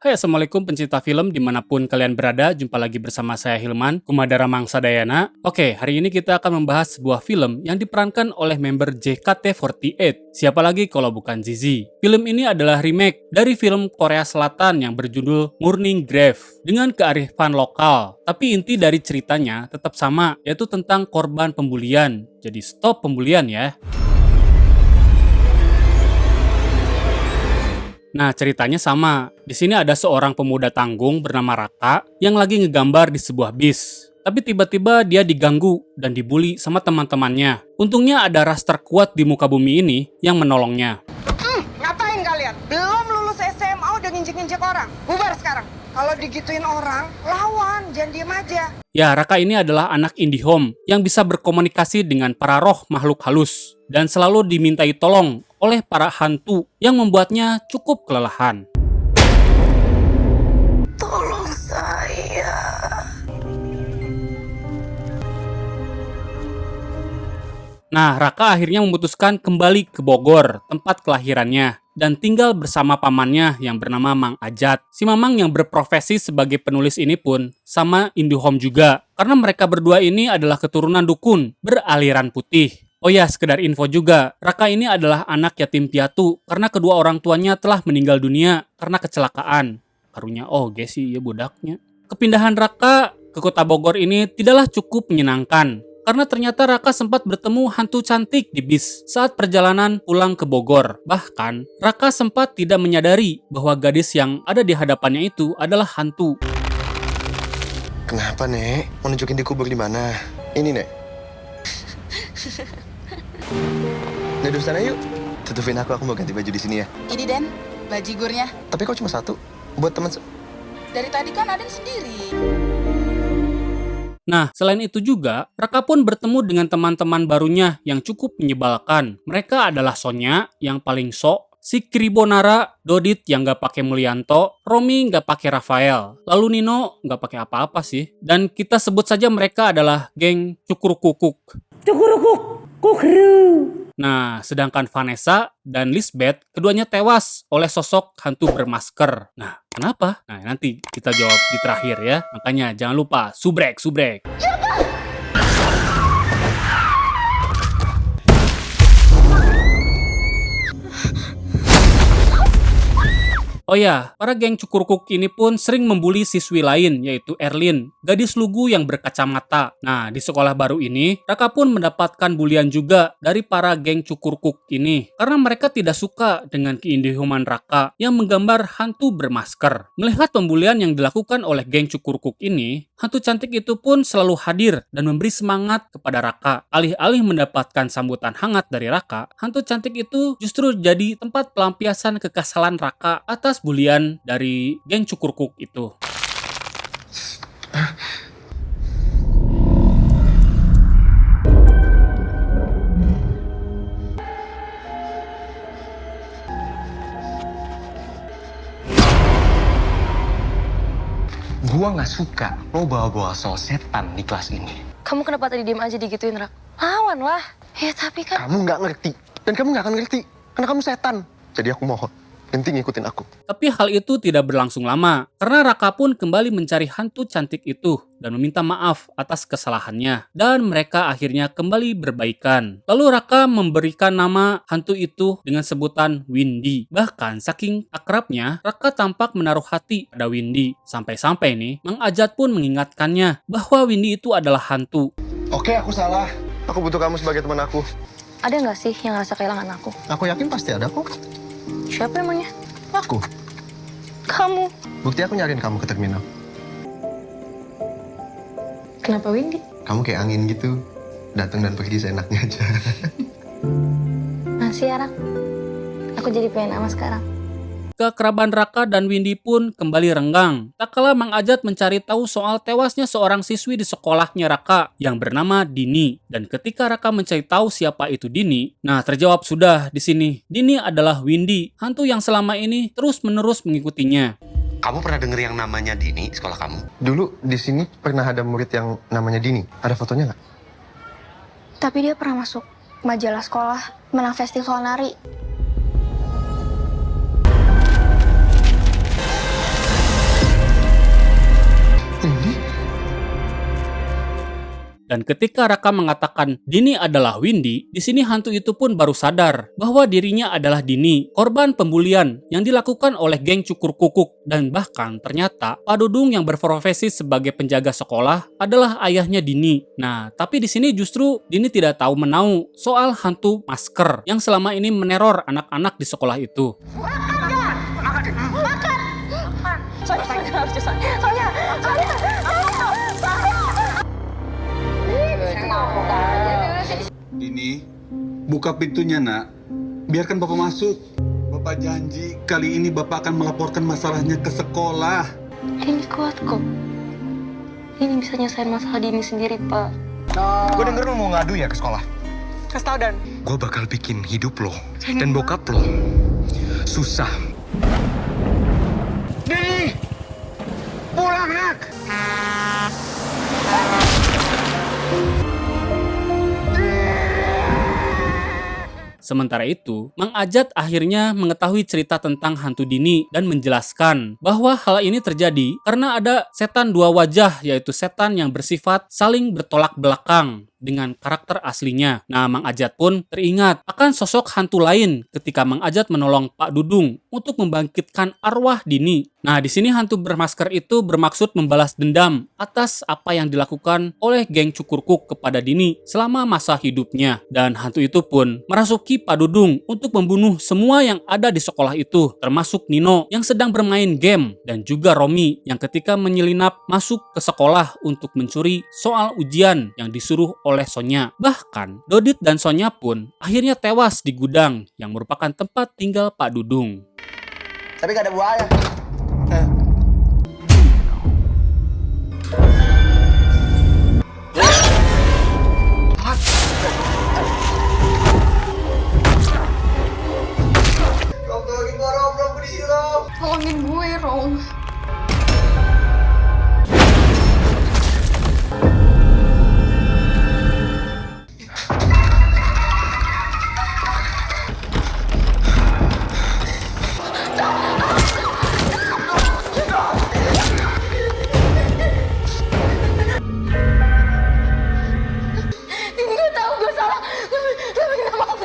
Hai, Assalamualaikum pencinta film dimanapun kalian berada. Jumpa lagi bersama saya Hilman, Kumadara Mangsa Dayana. Oke, hari ini kita akan membahas sebuah film yang diperankan oleh member JKT48. Siapa lagi kalau bukan Zizi. Film ini adalah remake dari film Korea Selatan yang berjudul Morning Grave dengan kearifan lokal. Tapi inti dari ceritanya tetap sama, yaitu tentang korban pembulian. Jadi stop pembulian ya. Nah, ceritanya sama. Di sini ada seorang pemuda tanggung bernama Raka yang lagi ngegambar di sebuah bis. Tapi tiba-tiba dia diganggu dan dibully sama teman-temannya. Untungnya ada ras terkuat di muka bumi ini yang menolongnya. Ngapain kalian? Belum lulus SMA udah nginjek-nginjek orang. Bubar sekarang. Kalau digituin orang, lawan, jangan diem aja. Ya, Raka ini adalah anak IndiHome yang bisa berkomunikasi dengan para roh makhluk halus dan selalu dimintai tolong oleh para hantu yang membuatnya cukup kelelahan. Tolong saya. Nah, Raka akhirnya memutuskan kembali ke Bogor, tempat kelahirannya, dan tinggal bersama pamannya yang bernama Mang Ajat. Si Mamang yang berprofesi sebagai penulis ini pun sama IndiHome juga, karena mereka berdua ini adalah keturunan dukun beraliran putih. Oh ya, sekedar info juga, Raka ini adalah anak yatim piatu karena kedua orang tuanya telah meninggal dunia karena kecelakaan. Karunya sih ya budaknya. Kepindahan Raka ke kota Bogor ini tidaklah cukup menyenangkan. Karena ternyata Raka sempat bertemu hantu cantik di bis saat perjalanan pulang ke Bogor. Bahkan, Raka sempat tidak menyadari bahwa gadis yang ada di hadapannya itu adalah hantu. Kenapa, Nek? Mau nunjukin di kubur di mana? Ini, Nek. Nek, sana yuk. Tutupin aku mau ganti baju di sini ya. Ini Den, bajigurnya. Tapi kok cuma satu? Buat teman Dari tadi kan Aden sendiri. Nah, selain itu juga, Raka pun bertemu dengan teman-teman barunya yang cukup menyebalkan. Mereka adalah Sonya yang paling sok, si Kribonara, Dodit yang gak pakai Mulyanto, Romi gak pakai Rafael, lalu Nino gak pakai apa-apa sih. Dan kita sebut saja mereka adalah geng Cukurukukuk. Cukurukuk, kukru. Nah, sedangkan Vanessa dan Lisbeth keduanya tewas oleh sosok hantu bermasker. Nah, kenapa? Nah, nanti kita jawab di terakhir ya. Makanya jangan lupa subrek. Oh ya, para geng Cukurukuk ini pun sering membuli siswi lain, yaitu Erlin, gadis lugu yang berkacamata. Nah, di sekolah baru ini, Raka pun mendapatkan bulian juga dari para geng Cukurukuk ini. Karena mereka tidak suka dengan keindihuman Raka yang menggambar hantu bermasker. Melihat pembulian yang dilakukan oleh geng Cukurukuk ini, hantu cantik itu pun selalu hadir dan memberi semangat kepada Raka. Alih-alih mendapatkan sambutan hangat dari Raka, hantu cantik itu justru jadi tempat pelampiasan kekesalan Raka atas bulian dari geng Cukurukuk itu. Gua nggak suka lo bawa-bawa soal setan di kelas ini. Kamu kenapa tadi diem aja digituin, Rak? Lawan lah. Ya tapi kan... Kamu nggak ngerti. Dan kamu nggak akan ngerti. Karena kamu setan. Jadi aku mohon, penting ngikutin aku. Tapi hal itu tidak berlangsung lama, karena Raka pun kembali mencari hantu cantik itu dan meminta maaf atas kesalahannya. Dan mereka akhirnya kembali berbaikan. Lalu Raka memberikan nama hantu itu dengan sebutan Windy. Bahkan saking akrabnya, Raka tampak menaruh hati pada Windy. Sampai-sampai nih, Mang Ajat pun mengingatkannya bahwa Windy itu adalah hantu. Oke, aku salah. Aku butuh kamu sebagai teman aku. Ada nggak sih yang ngerasa kehilangan aku? Aku yakin pasti ada kok. Siapa emangnya? Aku. Kamu. Bukti aku nyariin kamu ke terminal. Kenapa Windy? Kamu kayak angin gitu. Datang dan pergi seenaknya aja. Masih ya, Rak? Aku jadi pengen sama sekarang. Keakraban Raka dan Windy pun kembali renggang. Tak kala Mang Ajat mencari tahu soal tewasnya seorang siswi di sekolahnya Raka yang bernama Dini. Dan ketika Raka mencari tahu siapa itu Dini, nah terjawab sudah di sini. Dini adalah Windy, hantu yang selama ini terus-menerus mengikutinya. Kamu pernah denger yang namanya Dini di sekolah kamu? Dulu di sini pernah ada murid yang namanya Dini. Ada fotonya nggak? Tapi dia pernah masuk majalah sekolah, menang festival nari. Dan ketika Raka mengatakan Dini adalah Windy, di sini hantu itu pun baru sadar bahwa dirinya adalah Dini, korban pembulian yang dilakukan oleh geng cukur kukuk. Dan bahkan ternyata Pak Dudung yang berprofesi sebagai penjaga sekolah adalah ayahnya Dini. Nah, tapi di sini justru Dini tidak tahu menau soal hantu masker yang selama ini meneror anak-anak di sekolah itu. Dini, buka pintunya nak. Biarkan Bapak masuk. Bapak janji kali ini Bapak akan melaporkan masalahnya ke sekolah. Dini kuat kok. Dini bisa nyelesain masalah Dini sendiri, Pak. Gue denger lo mau ngadu ya ke sekolah. Kasih tau, Dan. Gue bakal bikin hidup lo dan bokap lo susah. Dini! Pulang, nak! Sementara itu, Mang Ajat akhirnya mengetahui cerita tentang hantu Dini dan menjelaskan bahwa hal ini terjadi karena ada setan dua wajah, yaitu setan yang bersifat saling bertolak belakang dengan karakter aslinya. Nah, Mang Ajat pun teringat akan sosok hantu lain ketika Mang Ajat menolong Pak Dudung untuk membangkitkan arwah Dini. Nah, di sini hantu bermasker itu bermaksud membalas dendam atas apa yang dilakukan oleh geng Cukurkuk kepada Dini selama masa hidupnya. Dan hantu itu pun merasuki Pak Dudung untuk membunuh semua yang ada di sekolah itu, termasuk Nino yang sedang bermain game dan juga Romi yang ketika menyelinap masuk ke sekolah untuk mencuri soal ujian yang disuruh oleh Sonya. Bahkan, Dodit dan Sonya pun akhirnya tewas di gudang yang merupakan tempat tinggal Pak Dudung. Tapi gak ada buaya. Tolongin gue, Rom. Gue tahu gue salah. Tapi minta maaf.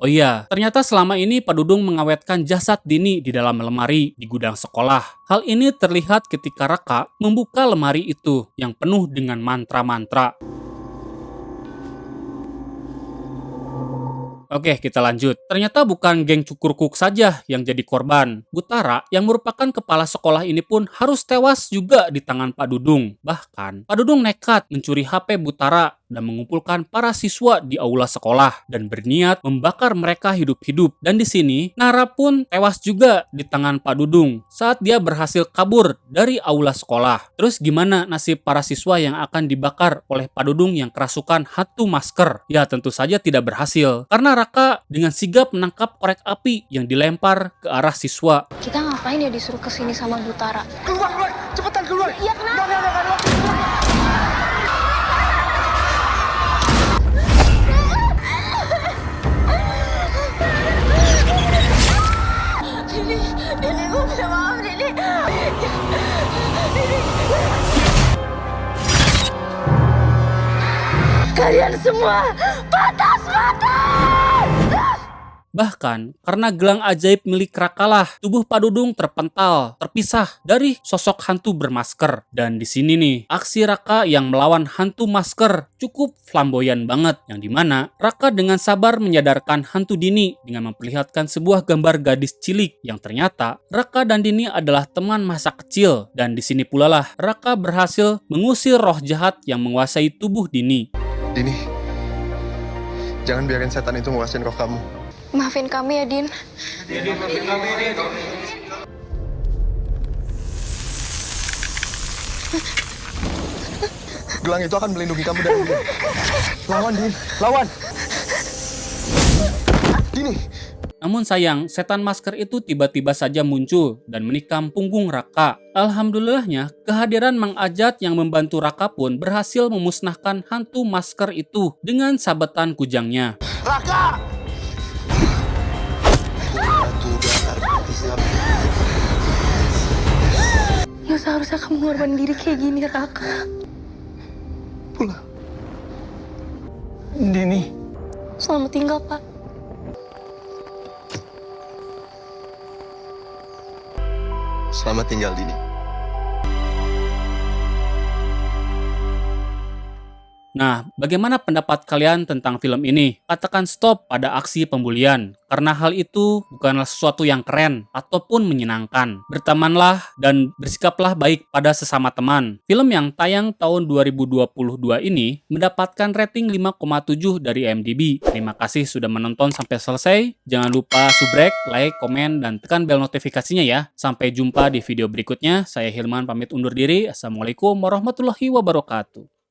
Oh iya, ternyata selama ini Pak Dudung mengawetkan jasad Dini di dalam lemari di gudang sekolah. Hal ini terlihat ketika Raka membuka lemari itu yang penuh dengan mantra-mantra. Oke, kita lanjut. Ternyata bukan geng Cukurkuk saja yang jadi korban. Butara yang merupakan kepala sekolah ini pun harus tewas juga di tangan Pak Dudung. Bahkan, Pak Dudung nekat mencuri HP Butara dan mengumpulkan para siswa di aula sekolah dan berniat membakar mereka hidup-hidup. Dan di sini, Nara pun tewas juga di tangan Pak Dudung saat dia berhasil kabur dari aula sekolah. Terus gimana nasib para siswa yang akan dibakar oleh Pak Dudung yang kerasukan hantu masker? Ya, tentu saja tidak berhasil. Karena Raka dengan sigap menangkap korek api yang dilempar ke arah siswa. Kita ngapain ya disuruh kesini sama Butara? Keluar, cepetan keluar. Iya, kenapa? Dini, gue minta maaf, Dini. Kalian semua patas mata! Bahkan, karena gelang ajaib milik Raka lah, tubuh Pak Dudung terpental, terpisah dari sosok hantu bermasker. Dan di sini nih, aksi Raka yang melawan hantu masker cukup flamboyan banget. Yang dimana, Raka dengan sabar menyadarkan hantu Dini dengan memperlihatkan sebuah gambar gadis cilik yang ternyata Raka dan Dini adalah teman masa kecil. Dan di sini pula lah, Raka berhasil mengusir roh jahat yang menguasai tubuh Dini. Dini, jangan biarin setan itu menguasain roh kamu. Maafin kami ya, Din. Gelang itu akan melindungi kamu dari dia. Lawan, Din. Lawan. Dini. Namun sayang, setan masker itu tiba-tiba saja muncul dan menikam punggung Raka. Alhamdulillahnya, kehadiran Mang Ajat yang membantu Raka pun berhasil memusnahkan hantu masker itu dengan sabetan kujangnya. Raka! Gak usah seharusnya kamu ngorbanin diri kayak gini, Raka. Pulang. Dini. Selamat tinggal, Pak. Selamat tinggal, Dini. Nah, bagaimana pendapat kalian tentang film ini? Katakan stop pada aksi pembulian, karena hal itu bukanlah sesuatu yang keren ataupun menyenangkan. Bertemanlah dan bersikaplah baik pada sesama teman. Film yang tayang tahun 2022 ini mendapatkan rating 5,7 dari IMDb. Terima kasih sudah menonton sampai selesai. Jangan lupa subrek, like, komen, dan tekan bel notifikasinya ya. Sampai jumpa di video berikutnya. Saya Hilman pamit undur diri. Assalamualaikum warahmatullahi wabarakatuh.